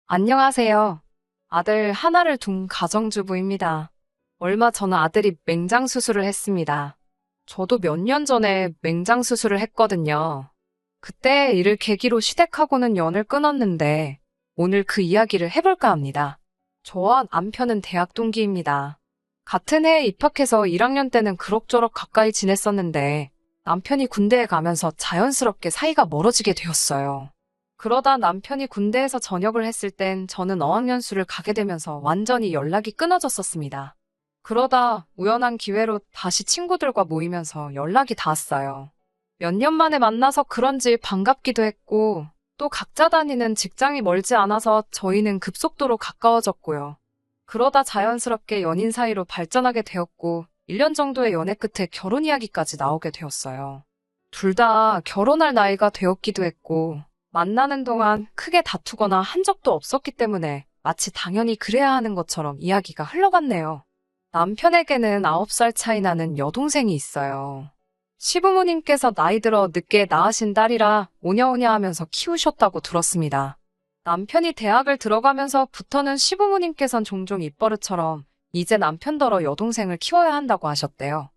안녕하세요. 아들 하나를 둔 가정주부입니다. 얼마 전 아들이 맹장 수술을 했습니다. 저도 몇 년 전에 맹장 수술을 했거든요. 그때 이를 계기로 시댁하고는 연을 끊었는데 오늘 그 이야기를 해볼까 합니다. 저와 남편은 대학 동기입니다. 같은 해에 입학해서 1학년 때는 그럭저럭 가까이 지냈었는데 남편이 군대에 가면서 자연스럽게 사이가 멀어지게 되었어요. 그러다 남편이 군대에서 전역을 했을 땐 저는 어학연수를 가게 되면서 완전히 연락이 끊어졌었습니다. 그러다 우연한 기회로 다시 친구들과 모이면서 연락이 닿았어요. 몇 년 만에 만나서 그런지 반갑기도 했고, 또 각자 다니는 직장이 멀지 않아서 저희는 급속도로 가까워졌고요. 그러다 자연스럽게 연인 사이로 발전하게 되었고, 1년 정도의 연애 끝에 결혼 이야기까지 나오게 되었어요. 둘 다 결혼할 나이가 되었기도 했고, 만나는 동안 크게 다투거나 한 적도 없었기 때문에 마치 당연히 그래야 하는 것처럼 이야기가 흘러갔네요. 남편에게는 9살 차이 나는 여동생이 있어요. 시부모님께서 나이 들어 늦게 낳으신 딸이라 오냐오냐 하면서 키우셨다고 들었습니다. 남편이 대학을 들어가면서부터는 시부모님께선 종종 입버릇처럼 이제 남편더러 여동생을 키워야 한다고 하셨대요.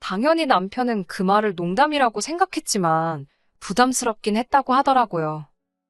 당연히 남편은 그 말을 농담이라고 생각했지만 부담스럽긴 했다고 하더라고요.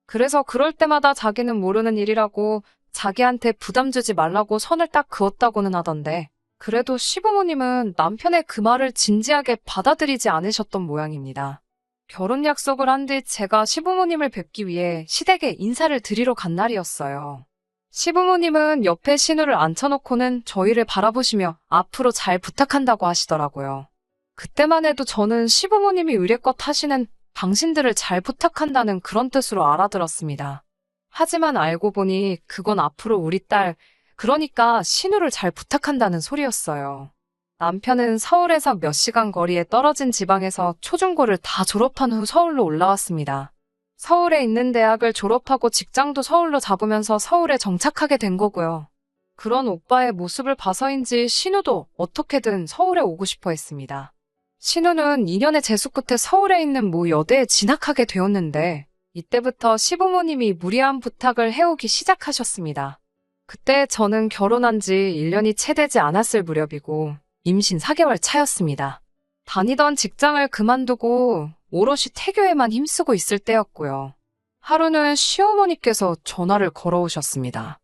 그래서 그럴 때마다 자기는 모르는 일이라고 자기한테 부담 주지 말라고 선을 딱 그었다고는 하던데, 그래도 시부모님은 남편의 그 말을 진지하게 받아들이지 않으셨던 모양입니다. 결혼 약속을 한 뒤 제가 시부모님을 뵙기 위해 시댁에 인사를 드리러 간 날이었어요. 시부모님은 옆에 신우를 앉혀놓고는 저희를 바라보시며 앞으로 잘 부탁한다고 하시더라고요. 그때만 해도 저는 시부모님이 의례껏 하시는 당신들을 잘 부탁한다는 그런 뜻으로 알아들었습니다. 하지만 알고 보니 그건 앞으로 우리 딸, 그러니까 신우를 잘 부탁한다는 소리였어요. 남편은 서울에서 몇 시간 거리에 떨어진 지방에서 초중고를 다 졸업한 후 서울로 올라왔습니다. 서울에 있는 대학을 졸업하고 직장도 서울로 잡으면서 서울에 정착하게 된 거고요. 그런 오빠의 모습을 봐서인지 신우도 어떻게든 서울에 오고 싶어 했습니다. 신우는 2년의 재수 끝에 서울에 있는 모 여대에 진학하게 되었는데 이때부터 시부모님이 무리한 부탁을 해오기 시작하셨습니다. 그때 저는 결혼한 지 1년이 채 되지 않았을 무렵이고 임신 4개월 차였습니다. 다니던 직장을 그만두고 오롯이 태교에만 힘쓰고 있을 때였고요. 하루는 시어머니께서 전화를 걸어오셨습니다.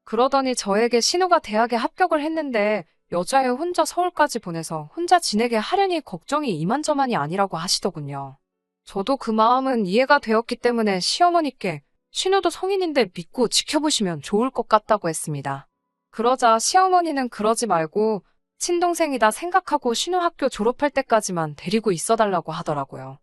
그러더니 저에게 신우가 대학에 합격을 했는데 여자애 혼자 서울까지 보내서 혼자 지내게 하려니 걱정이 이만저만이 아니라고 하시더군요. 저도 그 마음은 이해가 되었기 때문에 시어머니께 신우도 성인인데 믿고 지켜보시면 좋을 것 같다고 했습니다. 그러자 시어머니는 그러지 말고 친동생이다 생각하고 신우 학교 졸업할 때까지만 데리고 있어달라고 하더라고요.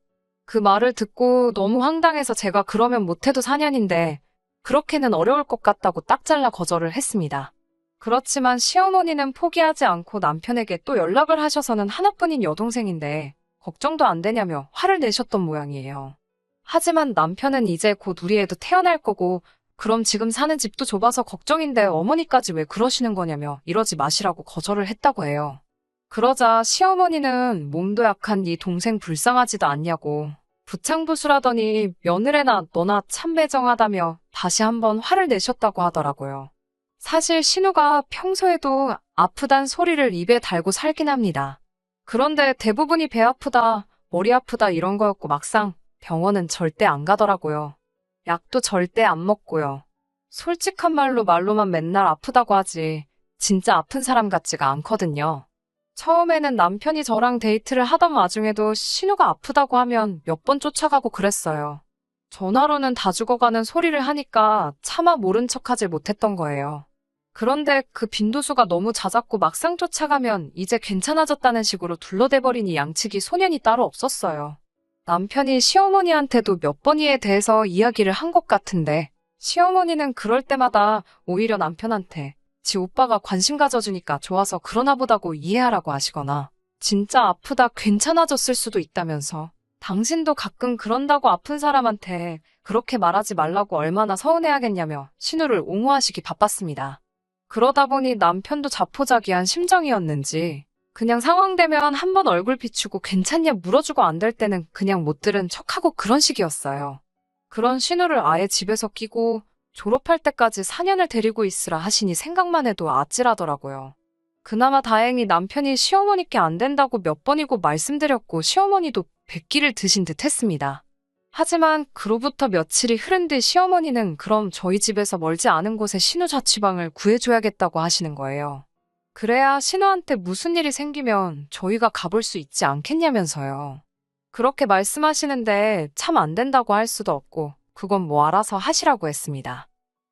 그 말을 듣고 너무 황당해서 제가 그러면 못해도 4년인데 그렇게는 어려울 것 같다고 딱 잘라 거절을 했습니다. 그렇지만 시어머니는 포기하지 않고 남편에게 또 연락을 하셔서는 하나뿐인 여동생인데 걱정도 안 되냐며 화를 내셨던 모양이에요. 하지만 남편은 이제 곧 우리 애도 태어날 거고 그럼 지금 사는 집도 좁아서 걱정인데 어머니까지 왜 그러시는 거냐며 이러지 마시라고 거절을 했다고 해요. 그러자 시어머니는 몸도 약한 네 동생 불쌍하지도 않냐고 부창부수라더니 며느리나 너나 참 매정하다며 다시 한번 화를 내셨다고 하더라고요. 사실 신우가 평소에도 아프단 소리를 입에 달고 살긴 합니다. 그런데 대부분이 배 아프다, 머리 아프다 이런 거였고 막상 병원은 절대 안 가더라고요. 약도 절대 안 먹고요. 솔직한 말로만 맨날 아프다고 하지 진짜 아픈 사람 같지가 않거든요. 처음에는 남편이 저랑 데이트를 하던 와중에도 신우가 아프다고 하면 몇 번 쫓아가고 그랬어요. 전화로는 다 죽어가는 소리를 하니까 차마 모른 척하지 못했던 거예요. 그런데 그 빈도수가 너무 잦았고 막상 쫓아가면 이제 괜찮아졌다는 식으로 둘러대버리니 양측이 소년이 따로 없었어요. 남편이 시어머니한테도 몇 번 이에 대해서 이야기를 한 것 같은데 시어머니는 그럴 때마다 오히려 남편한테 지 오빠가 관심 가져주니까 좋아서 그러나 보다고 이해하라고 하시거나 진짜 아프다 괜찮아졌을 수도 있다면서 당신도 가끔 그런다고 아픈 사람한테 그렇게 말하지 말라고 얼마나 서운해하겠냐며 신우를 옹호하시기 바빴습니다. 그러다 보니 남편도 자포자기한 심정이었는지 그냥 상황되면 한번 얼굴 비추고 괜찮냐 물어주고 안 될 때는 그냥 못 들은 척하고 그런 식이었어요. 그런 신우를 아예 집에서 끼고 졸업할 때까지 4년을 데리고 있으라 하시니 생각만 해도 아찔하더라고요. 그나마 다행히 남편이 시어머니께 안 된다고 몇 번이고 말씀드렸고 시어머니도 백기를 드신 듯 했습니다. 하지만 그로부터 며칠이 흐른 뒤 시어머니는 그럼 저희 집에서 멀지 않은 곳에 신우 자취방을 구해줘야겠다고 하시는 거예요. 그래야 신우한테 무슨 일이 생기면 저희가 가볼 수 있지 않겠냐면서요. 그렇게 말씀하시는데 참 안 된다고 할 수도 없고 그건 뭐 알아서 하시라고 했습니다.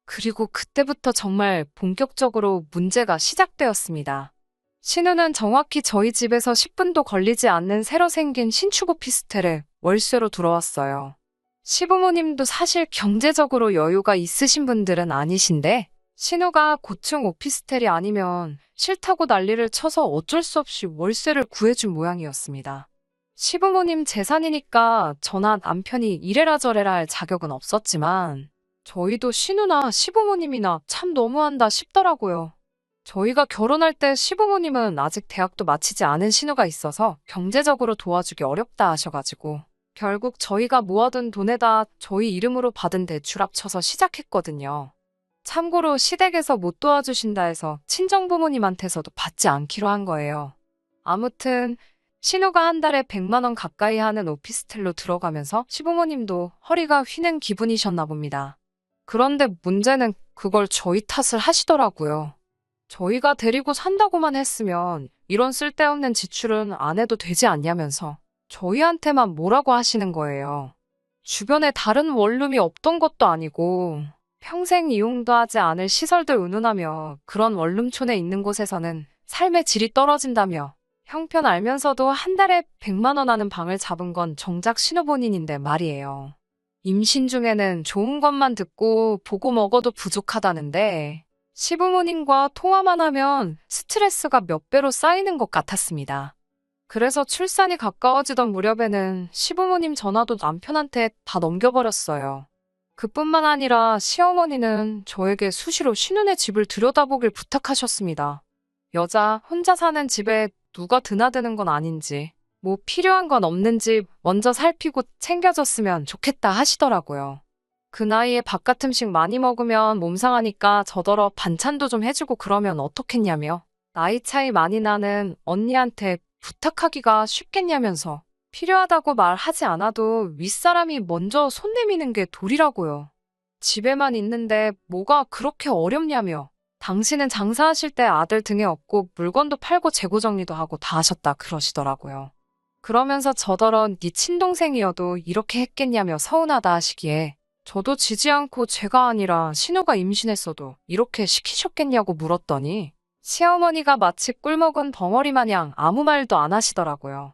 그리고 그때부터 정말 본격적으로 문제가 시작되었습니다. 신우는 정확히 저희 집에서 10분도 걸리지 않는 새로 생긴 신축 오피스텔에 월세로 들어왔어요. 시부모님도 사실 경제적으로 여유가 있으신 분들은 아니신데 신우가 고층 오피스텔이 아니면 싫다고 난리를 쳐서 어쩔 수 없이 월세를 구해준 모양이었습니다. 시부모님 재산이니까 저나 남편이 이래라 저래라 할 자격은 없었지만 저희도 신우나 시부모님이나 참 너무한다 싶더라고요. 저희가 결혼할 때 시부모님은 아직 대학도 마치지 않은 신우가 있어서 경제적으로 도와주기 어렵다 하셔가지고 결국 저희가 모아둔 돈에다 저희 이름으로 받은 대출 합쳐서 시작했거든요. 참고로 시댁에서 못 도와주신다 해서 친정부모님한테서도 받지 않기로 한 거예요. 아무튼 신우가 한 달에 100만 원 가까이 하는 오피스텔로 들어가면서 시부모님도 허리가 휘는 기분이셨나 봅니다. 그런데 문제는 그걸 저희 탓을 하시더라고요. 저희가 데리고 산다고만 했으면 이런 쓸데없는 지출은 안 해도 되지 않냐면서 저희한테만 뭐라고 하시는 거예요. 주변에 다른 원룸이 없던 것도 아니고 평생 이용도 하지 않을 시설들 운운하며 그런 원룸촌에 있는 곳에서는 삶의 질이 떨어진다며 형편 알면서도 한 달에 100만 원 하는 방을 잡은 건 정작 신우 본인인데 말이에요. 임신 중에는 좋은 것만 듣고 보고 먹어도 부족하다는데 시부모님과 통화만 하면 스트레스가 몇 배로 쌓이는 것 같았습니다. 그래서 출산이 가까워지던 무렵에는 시부모님 전화도 남편한테 다 넘겨버렸어요. 그뿐만 아니라 시어머니는 저에게 수시로 신우네 집을 들여다보길 부탁하셨습니다. 여자 혼자 사는 집에 누가 드나드는 건 아닌지, 뭐 필요한 건 없는지 먼저 살피고 챙겨줬으면 좋겠다 하시더라고요. 그 나이에 바깥 음식 많이 먹으면 몸 상하니까 저더러 반찬도 좀 해주고 그러면 어떻겠냐며 나이 차이 많이 나는 언니한테 부탁하기가 쉽겠냐면서 필요하다고 말하지 않아도 윗사람이 먼저 손 내미는 게 도리라고요. 집에만 있는데 뭐가 그렇게 어렵냐며 당신은 장사하실 때 아들 등에 업고 물건도 팔고 재고 정리도 하고 다 하셨다 그러시더라고요. 그러면서 저더러 네 친동생이어도 이렇게 했겠냐며 서운하다 하시기에 저도 지지 않고 제가 아니라 신우가 임신했어도 이렇게 시키셨겠냐고 물었더니 시어머니가 마치 꿀먹은 벙어리 마냥 아무 말도 안 하시더라고요.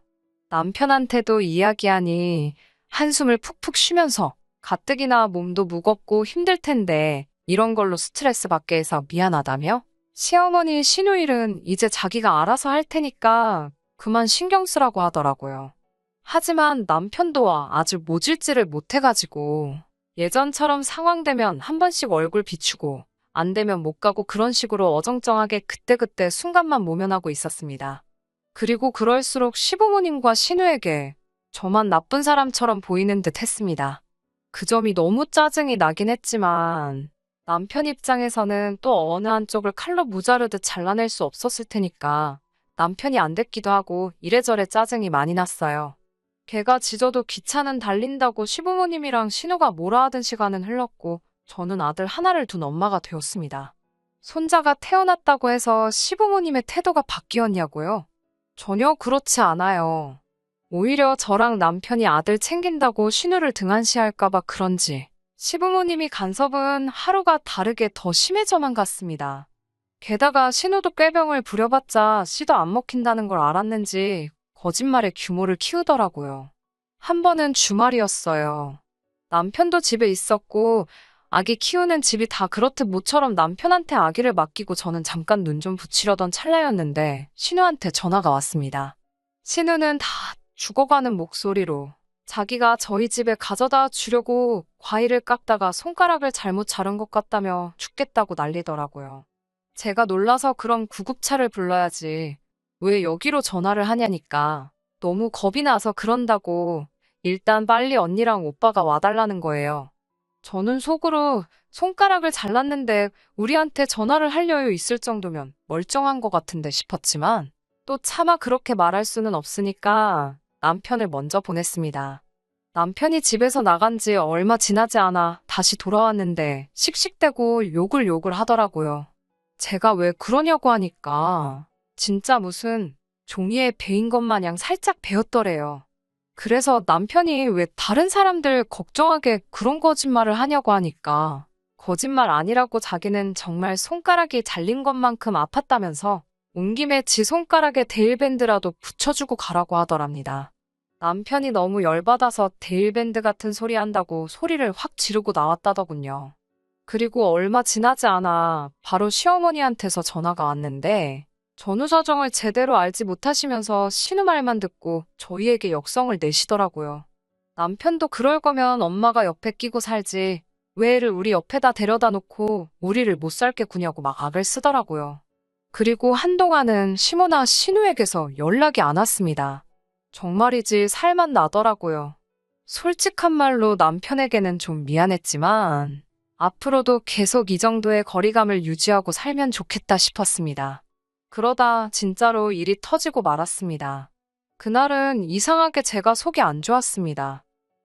남편한테도 이야기하니 한숨을 푹푹 쉬면서 가뜩이나 몸도 무겁고 힘들 텐데 이런 걸로 스트레스 받게 해서 미안하다며 시어머니 신우 일은 이제 자기가 알아서 할 테니까 그만 신경 쓰라고 하더라고요. 하지만 남편도 아주 모질지를 못해가지고 예전처럼 상황되면 한 번씩 얼굴 비추고 안 되면 못 가고 그런 식으로 어정쩡하게 그때그때 순간만 모면하고 있었습니다. 그리고 그럴수록 시부모님과 신우에게 저만 나쁜 사람처럼 보이는 듯 했습니다. 그 점이 너무 짜증이 나긴 했지만 남편 입장에서는 또 어느 한쪽을 칼로 무자르듯 잘라낼 수 없었을 테니까 남편이 안 됐기도 하고 이래저래 짜증이 많이 났어요. 걔가 짖어도 기차는 달린다고 시부모님이랑 신우가 뭐라 하던 시간은 흘렀고 저는 아들 하나를 둔 엄마가 되었습니다. 손자가 태어났다고 해서 시부모님의 태도가 바뀌었냐고요? 전혀 그렇지 않아요. 오히려 저랑 남편이 아들 챙긴다고 신우를 등한시할까봐 그런지 시부모님이 간섭은 하루가 다르게 더 심해져만 갔습니다. 게다가 신우도 꾀병을 부려봤자 씨도 안 먹힌다는 걸 알았는지 거짓말에 규모를 키우더라고요. 한 번은 주말이었어요. 남편도 집에 있었고 아기 키우는 집이 다 그렇듯 모처럼 남편한테 아기를 맡기고 저는 잠깐 눈 좀 붙이려던 찰나였는데 신우한테 전화가 왔습니다. 신우는 다 죽어가는 목소리로 자기가 저희 집에 가져다 주려고 과일을 깎다가 손가락을 잘못 자른 것 같다며 죽겠다고 난리더라고요. 제가 놀라서 그럼 구급차를 불러야지. 왜 여기로 전화를 하냐니까 너무 겁이 나서 그런다고 일단 빨리 언니랑 오빠가 와달라는 거예요. 저는 속으로 손가락을 잘랐는데 우리한테 전화를 할 여유 있을 정도면 멀쩡한 것 같은데 싶었지만 또 차마 그렇게 말할 수는 없으니까 남편을 먼저 보냈습니다. 남편이 집에서 나간 지 얼마 지나지 않아 다시 돌아왔는데 씩씩대고 욕을 하더라고요. 제가 왜 그러냐고 하니까 진짜 무슨 종이에 베인 것 마냥 살짝 베었더래요. 그래서 남편이 왜 다른 사람들 걱정하게 그런 거짓말을 하냐고 하니까 거짓말 아니라고 자기는 정말 손가락이 잘린 것만큼 아팠다면서 온 김에 지 손가락에 데일밴드라도 붙여주고 가라고 하더랍니다. 남편이 너무 열받아서 데일밴드 같은 소리 한다고 소리를 확 지르고 나왔다더군요. 그리고 얼마 지나지 않아 바로 시어머니한테서 전화가 왔는데 전후 사정을 제대로 알지 못하시면서 신우 말만 듣고 저희에게 역성을 내시더라고요. 남편도 그럴 거면 엄마가 옆에 끼고 살지 왜 애를 우리 옆에다 데려다 놓고 우리를 못 살게 구냐고 막 악을 쓰더라고요. 그리고 한동안은 시모나 신우에게서 연락이 안 왔습니다. 정말이지 살만 나더라고요. 솔직한 말로 남편에게는 좀 미안했지만 앞으로도 계속 이 정도의 거리감을 유지하고 살면 좋겠다 싶었습니다. 그러다 진짜로 일이 터지고 말았습니다. 그날은 이상하게 제가 속이 안 좋았습니다.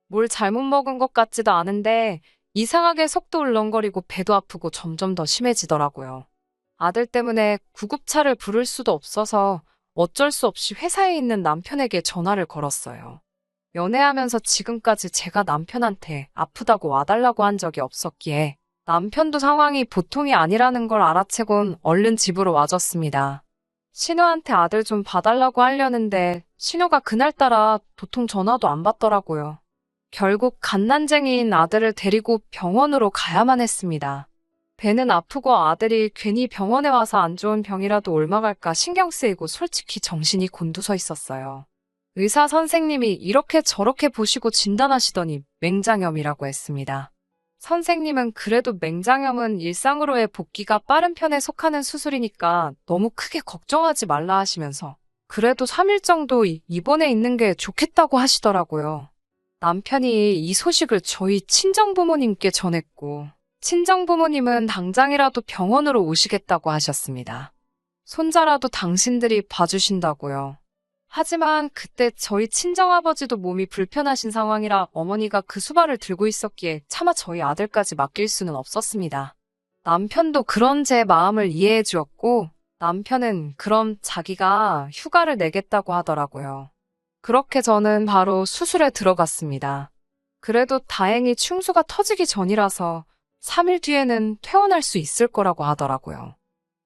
뭘 잘못 먹은 것 같지도 않은데 이상하게 속도 울렁거리고 배도 아프고 점점 더 심해지더라고요. 아들 때문에 구급차를 부를 수도 없어서 어쩔 수 없이 회사에 있는 남편에게 전화를 걸었어요. 연애하면서 지금까지 제가 남편한테 아프다고 와달라고 한 적이 없었기에 남편도 상황이 보통이 아니라는 걸 알아채곤 얼른 집으로 와줬습니다. 신우한테 아들 좀 봐달라고 하려는데 신우가 그날따라 도통 전화도 안 받더라고요. 결국 갓난쟁이인 아들을 데리고 병원으로 가야만 했습니다. 배는 아프고 아들이 괜히 병원에 와서 안 좋은 병이라도 옮아갈까 신경 쓰이고 솔직히 정신이 곤두서 있었어요. 의사 선생님이 이렇게 저렇게 보시고 진단하시더니 맹장염이라고 했습니다. 선생님은 그래도 맹장염은 일상으로의 복귀가 빠른 편에 속하는 수술이니까 너무 크게 걱정하지 말라 하시면서 그래도 3일 정도 입원해 있는 게 좋겠다고 하시더라고요. 남편이 이 소식을 저희 친정부모님께 전했고 친정부모님은 당장이라도 병원으로 오시겠다고 하셨습니다. 손자라도 당신들이 봐주신다고요. 하지만 그때 저희 친정아버지도 몸이 불편하신 상황이라 어머니가 그 수발을 들고 있었기에 차마 저희 아들까지 맡길 수는 없었습니다. 남편도 그런 제 마음을 이해해 주었고 남편은 그럼 자기가 휴가를 내겠다고 하더라고요. 그렇게 저는 바로 수술에 들어갔습니다. 그래도 다행히 충수가 터지기 전이라서 3일 뒤에는 퇴원할 수 있을 거라고 하더라고요.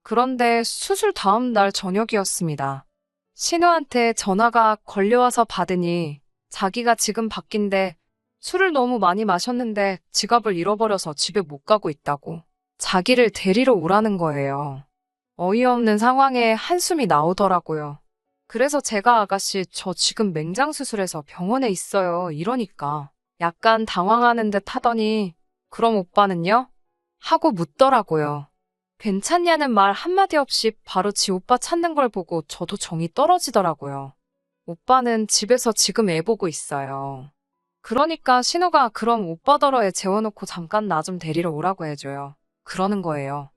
그런데 수술 다음 날 저녁이었습니다. 신우한테 전화가 걸려와서 받으니 자기가 지금 밖인데 술을 너무 많이 마셨는데 지갑을 잃어버려서 집에 못 가고 있다고 자기를 데리러 오라는 거예요. 어이없는 상황에 한숨이 나오더라고요. 그래서 제가 아가씨 저 지금 맹장수술해서 병원에 있어요 이러니까 약간 당황하는 듯 하더니 그럼 오빠는요? 하고 묻더라고요. 괜찮냐는 말 한마디 없이 바로 지 오빠 찾는 걸 보고 저도 정이 떨어지더라고요. 오빠는 집에서 지금 애 보고 있어요. 그러니까 신우가 그럼 오빠더러 애 재워놓고 잠깐 나 좀 데리러 오라고 해줘요. 그러는 거예요.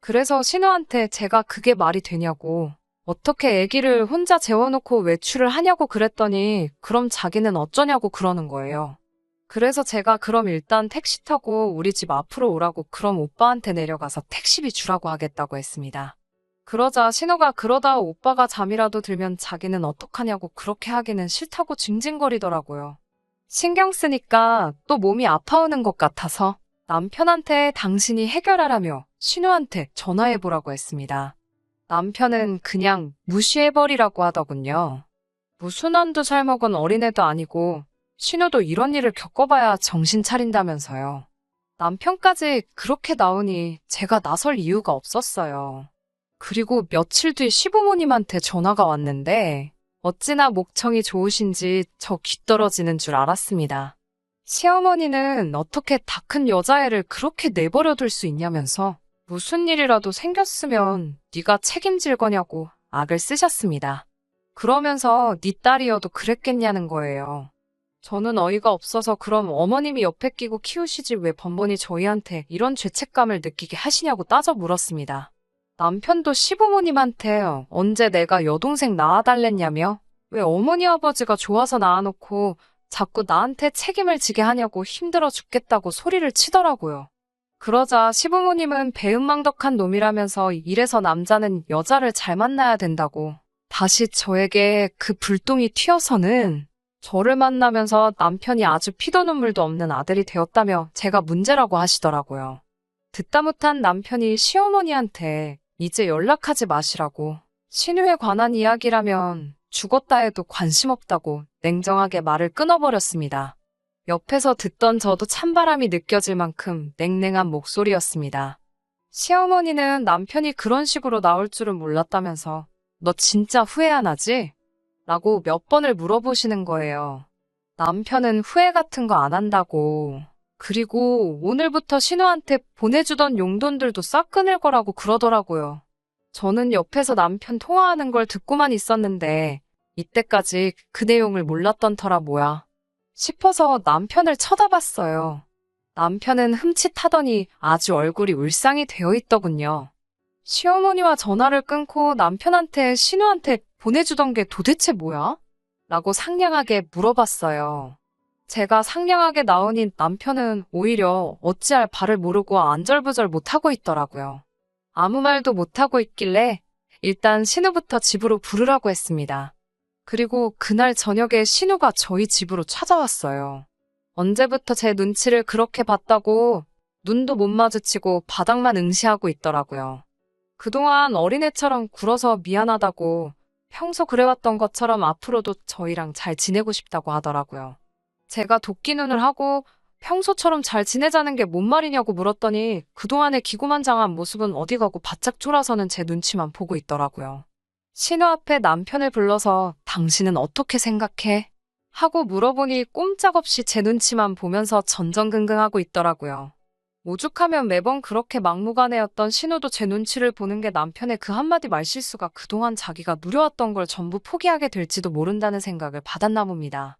그래서 신우한테 제가 그게 말이 되냐고 어떻게 애기를 혼자 재워놓고 외출을 하냐고 그랬더니 그럼 자기는 어쩌냐고 그러는 거예요. 그래서 제가 그럼 일단 택시 타고 우리 집 앞으로 오라고 그럼 오빠한테 내려가서 택시비 주라고 하겠다고 했습니다. 그러자 신우가 그러다 오빠가 잠이라도 들면 자기는 어떡하냐고 그렇게 하기는 싫다고 징징거리더라고요. 신경 쓰니까 또 몸이 아파오는 것 같아서 남편한테 당신이 해결하라며 신우한테 전화해보라고 했습니다. 남편은 그냥 무시해버리라고 하더군요. 무슨 한두 살 먹은 어린애도 아니고 신우도 이런 일을 겪어봐야 정신 차린다면서요. 남편까지 그렇게 나오니 제가 나설 이유가 없었어요. 그리고 며칠 뒤 시부모님한테 전화가 왔는데 어찌나 목청이 좋으신지 저 귀떨어지는 줄 알았습니다. 시어머니는 어떻게 다 큰 여자애를 그렇게 내버려둘 수 있냐면서 무슨 일이라도 생겼으면 네가 책임질 거냐고 악을 쓰셨습니다. 그러면서 네 딸이어도 그랬겠냐는 거예요. 저는 어이가 없어서 그럼 어머님이 옆에 끼고 키우시지 왜 번번이 저희한테 이런 죄책감을 느끼게 하시냐고 따져 물었습니다. 남편도 시부모님한테 언제 내가 여동생 낳아달랬냐며 왜 어머니 아버지가 좋아서 낳아놓고 자꾸 나한테 책임을 지게 하냐고 힘들어 죽겠다고 소리를 치더라고요. 그러자 시부모님은 배은망덕한 놈이라면서 이래서 남자는 여자를 잘 만나야 된다고 다시 저에게 그 불똥이 튀어서는 저를 만나면서 남편이 아주 피도 눈물도 없는 아들이 되었다며 제가 문제라고 하시더라고요. 듣다 못한 남편이 시어머니한테 이제 연락하지 마시라고 신우에 관한 이야기라면 죽었다 해도 관심 없다고 냉정하게 말을 끊어버렸습니다. 옆에서 듣던 저도 찬바람이 느껴질 만큼 냉랭한 목소리였습니다. 시어머니는 남편이 그런 식으로 나올 줄은 몰랐다면서 너 진짜 후회 안 하지? 라고 몇 번을 물어보시는 거예요. 남편은 후회 같은 거 안 한다고. 그리고 오늘부터 신우한테 보내주던 용돈들도 싹 끊을 거라고 그러더라고요. 저는 옆에서 남편 통화하는 걸 듣고만 있었는데 이때까지 그 내용을 몰랐던 터라 뭐야 싶어서 남편을 쳐다봤어요. 남편은 흠칫하더니 아주 얼굴이 울상이 되어 있더군요. 시어머니와 전화를 끊고 남편한테 신우한테 보내주던 게 도대체 뭐야? 라고 상냥하게 물어봤어요. 제가 상냥하게 나오니 남편은 오히려 어찌할 바를 모르고 안절부절 못하고 있더라고요. 아무 말도 못하고 있길래 일단 신우부터 집으로 부르라고 했습니다. 그리고 그날 저녁에 신우가 저희 집으로 찾아왔어요. 언제부터 제 눈치를 그렇게 봤다고 눈도 못 마주치고 바닥만 응시하고 있더라고요. 그동안 어린애처럼 굴어서 미안하다고 평소 그래왔던 것처럼 앞으로도 저희랑 잘 지내고 싶다고 하더라고요. 제가 도끼눈을 하고 평소처럼 잘 지내자는 게 뭔 말이냐고 물었더니 그동안의 기고만장한 모습은 어디 가고 바짝 쫄아서는 제 눈치만 보고 있더라고요. 신우 앞에 남편을 불러서 당신은 어떻게 생각해? 하고 물어보니 꼼짝없이 제 눈치만 보면서 전전긍긍하고 있더라고요. 오죽하면 매번 그렇게 막무가내였던 신우도 제 눈치를 보는 게 남편의 그 한마디 말실수가 그동안 자기가 누려왔던 걸 전부 포기하게 될지도 모른다는 생각을 받았나 봅니다.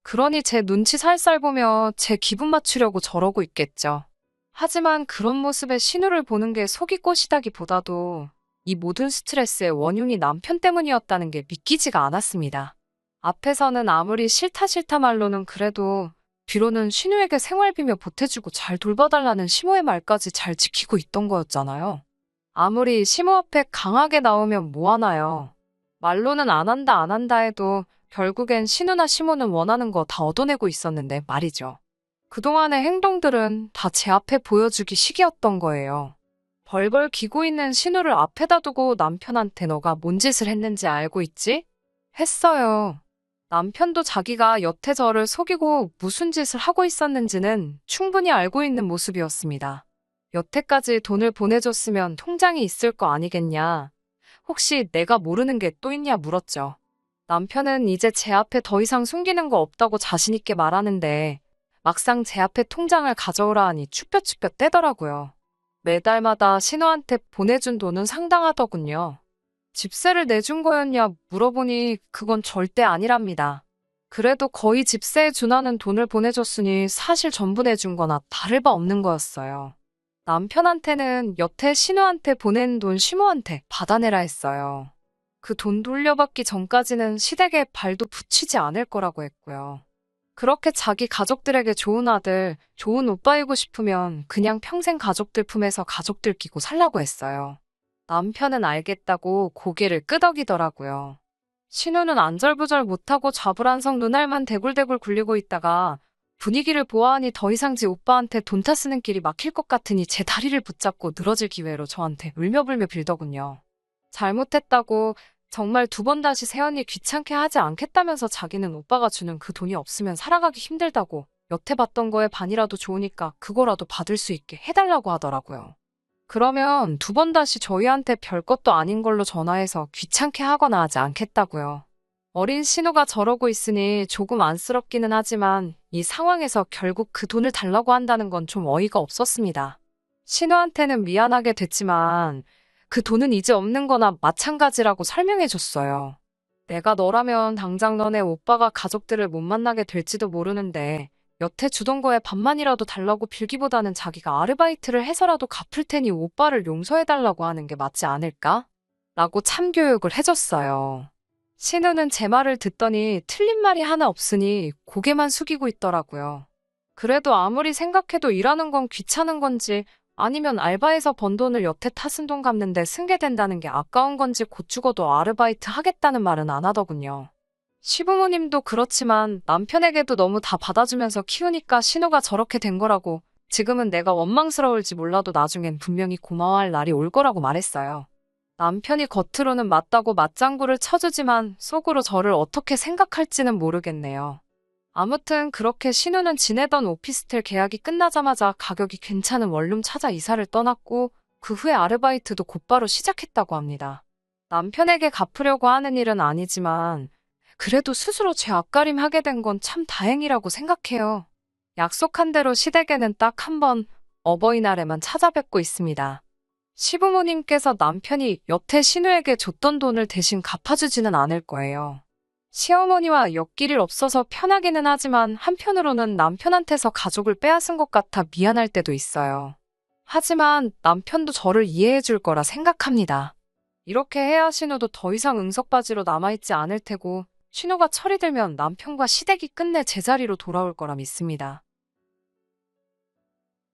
그러니 제 눈치 살살 보며 제 기분 맞추려고 저러고 있겠죠. 하지만 그런 모습에 신우를 보는 게 속이 꼬시다기보다도 이 모든 스트레스의 원흉이 남편 때문이었다는 게 믿기지가 않았습니다. 앞에서는 아무리 싫다 싫다 말로는 그래도 뒤로는 신우에게 생활비며 보태주고 잘 돌봐달라는 시모의 말까지 잘 지키고 있던 거였잖아요. 아무리 시모 앞에 강하게 나오면 뭐하나요. 말로는 안 한다 안 한다 해도 결국엔 신우나 시모는 원하는 거 다 얻어내고 있었는데 말이죠. 그동안의 행동들은 다 제 앞에 보여주기 식이었던 거예요. 벌벌 기고 있는 신우를 앞에다 두고 남편한테 너가 뭔 짓을 했는지 알고 있지? 했어요. 남편도 자기가 여태 저를 속이고 무슨 짓을 하고 있었는지는 충분히 알고 있는 모습이었습니다. 여태까지 돈을 보내줬으면 통장이 있을 거 아니겠냐. 혹시 내가 모르는 게 또 있냐 물었죠. 남편은 이제 제 앞에 더 이상 숨기는 거 없다고 자신있게 말하는데 막상 제 앞에 통장을 가져오라 하니 추뼛추뼛 떼더라고요. 매달마다 신우한테 보내준 돈은 상당하더군요. 집세를 내준 거였냐 물어보니 그건 절대 아니랍니다. 그래도 거의 집세에 준하는 돈을 보내줬으니 사실 전부 내준 거나 다를 바 없는 거였어요. 남편한테는 여태 신우한테 보낸 돈 시모한테 받아내라 했어요. 그 돈 돌려받기 전까지는 시댁에 발도 붙이지 않을 거라고 했고요. 그렇게 자기 가족들에게 좋은 아들, 좋은 오빠이고 싶으면 그냥 평생 가족들 품에서 가족들 끼고 살라고 했어요. 남편은 알겠다고 고개를 끄덕이더라고요. 신우는 안절부절 못하고 좌불안성 눈알만 대굴대굴 굴리고 있다가 분위기를 보아하니 더 이상 지 오빠한테 돈 타 쓰는 길이 막힐 것 같으니 제 다리를 붙잡고 늘어질 기회로 저한테 울며불며 빌더군요. 잘못했다고 정말 두 번 다시 세연이 귀찮게 하지 않겠다면서 자기는 오빠가 주는 그 돈이 없으면 살아가기 힘들다고 여태 받던 거에 반이라도 좋으니까 그거라도 받을 수 있게 해달라고 하더라고요. 그러면 두 번 다시 저희한테 별것도 아닌 걸로 전화해서 귀찮게 하거나 하지 않겠다고요. 어린 신우가 저러고 있으니 조금 안쓰럽기는 하지만 이 상황에서 결국 그 돈을 달라고 한다는 건 좀 어이가 없었습니다. 신우한테는 미안하게 됐지만 그 돈은 이제 없는 거나 마찬가지라고 설명해 줬어요. 내가 너라면 당장 너네 오빠가 가족들을 못 만나게 될지도 모르는데 여태 주던 거에 반만이라도 달라고 빌기보다는 자기가 아르바이트를 해서라도 갚을 테니 오빠를 용서해달라고 하는 게 맞지 않을까? 라고 참교육을 해줬어요. 신우는 제 말을 듣더니 틀린 말이 하나 없으니 고개만 숙이고 있더라고요. 그래도 아무리 생각해도 일하는 건 귀찮은 건지 아니면 알바해서 번 돈을 여태 타슨 돈 갚는데 승계된다는 게 아까운 건지 곧 죽어도 아르바이트 하겠다는 말은 안 하더군요. 시부모님도 그렇지만 남편에게도 너무 다 받아주면서 키우니까 신우가 저렇게 된 거라고 지금은 내가 원망스러울지 몰라도 나중엔 분명히 고마워할 날이 올 거라고 말했어요. 남편이 겉으로는 맞다고 맞장구를 쳐주지만 속으로 저를 어떻게 생각할지는 모르겠네요. 아무튼 그렇게 신우는 지내던 오피스텔 계약이 끝나자마자 가격이 괜찮은 원룸 찾아 이사를 떠났고 그 후에 아르바이트도 곧바로 시작했다고 합니다. 남편에게 갚으려고 하는 일은 아니지만 그래도 스스로 제 앞가림 하게 된 건 참 다행이라고 생각해요. 약속한 대로 시댁에는 딱 한 번 어버이날에만 찾아뵙고 있습니다. 시부모님께서 남편이 여태 신우에게 줬던 돈을 대신 갚아주지는 않을 거예요. 시어머니와 엮일 일 없어서 편하기는 하지만 한편으로는 남편한테서 가족을 빼앗은 것 같아 미안할 때도 있어요. 하지만 남편도 저를 이해해 줄 거라 생각합니다. 이렇게 해야 신우도 더 이상 응석바지로 남아있지 않을 테고 신우가 철이 들면 남편과 시댁이 끝내 제자리로 돌아올 거라 믿습니다.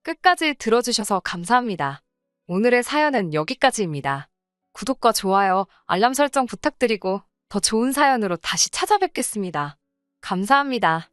끝까지 들어주셔서 감사합니다. 오늘의 사연은 여기까지입니다. 구독과 좋아요, 알람 설정 부탁드리고 더 좋은 사연으로 다시 찾아뵙겠습니다. 감사합니다.